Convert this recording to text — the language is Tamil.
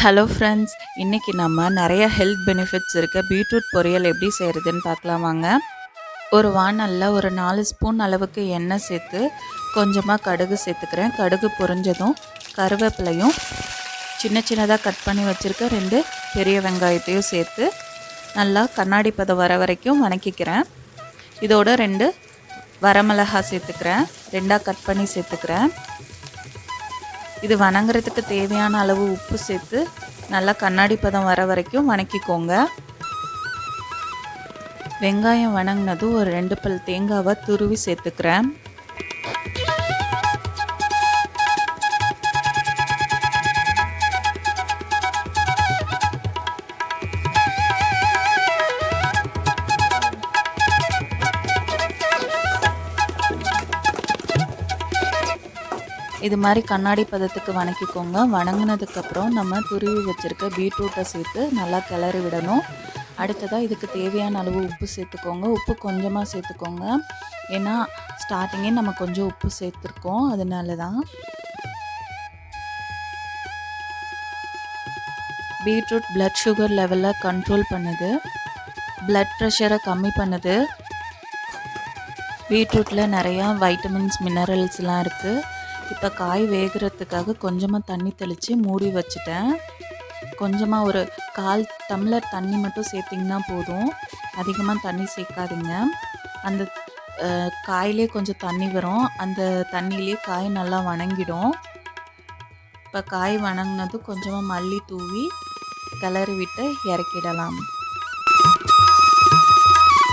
ஹலோ ஃப்ரெண்ட்ஸ், இன்றைக்கி நம்ம நிறைய ஹெல்த் பெனிஃபிட்ஸ் இருக்க பீட்ரூட் பொரியல் எப்படி செய்கிறதுன்னு பார்க்கலாம் வாங்க. ஒரு வாணலில் ஒரு 4 ஸ்பூன் அளவுக்கு எண்ணெய் சேர்த்து கொஞ்சமாக கடுகு சேர்த்துக்கிறேன். கடுகு பொரிஞ்சதும் கருவேப்பிலையும் சின்ன சின்னதாக கட் பண்ணி வச்சுருக்க 2 பெரிய வெங்காயத்தையும் சேர்த்து நல்லா கண்ணாடி பதம் வர வரைக்கும் வணக்கிக்கிறேன். இதோட 2 வரமிளகாய் சேர்த்துக்கிறேன், 2ஆக கட் பண்ணி சேர்த்துக்கிறேன். இது வணங்குறதுக்கு தேவையான அளவு உப்பு சேர்த்து நல்லா கண்ணாடி பதம் வர வரைக்கும் வணக்கிக்கோங்க. வெங்காயம் வணங்கினதும் ஒரு 2 பல் தேங்காவை துருவி சேர்த்துக்கிறேன். இது மாதிரி கண்ணாடி பதத்துக்கு வணக்கிக்கோங்க. வணங்கினதுக்கப்புறம் நம்ம துருவி வச்சுருக்க பீட்ரூட்டை சேர்த்து நல்லா கிளறி விடணும். அடுத்ததாக இதுக்கு தேவையான அளவு உப்பு சேர்த்துக்கோங்க. உப்பு கொஞ்சமாக சேர்த்துக்கோங்க, ஏன்னா ஸ்டார்டிங்கே நம்ம கொஞ்சம் உப்பு சேர்த்துருக்கோம், அதனால தான். பீட்ரூட் பிளட் சுகர் லெவலில் கண்ட்ரோல் பண்ணுது, பிளட் ப்ரெஷரை கம்மி பண்ணுது. பீட்ரூட்டில் நிறையா வைட்டமின்ஸ் மினரல்ஸ்லாம் இருக்குது. இப்போ காய் வேகிறதுக்காக கொஞ்சமாக தண்ணி தெளித்து மூடி வச்சுட்டேன். கொஞ்சமாக ஒரு 1/4 டம்ளர் தண்ணி மட்டும் சேர்த்திங்கன்னா போதும், அதிகமாக தண்ணி சேர்க்காதீங்க. அந்த காயிலே கொஞ்சம் தண்ணி வரும், அந்த தண்ணியிலே காய் நல்லா வணங்கிடும். இப்போ காய் வணங்கினதும் கொஞ்சமாக மல்லி தூவி கிளறி விட்டு இறக்கிடலாம்.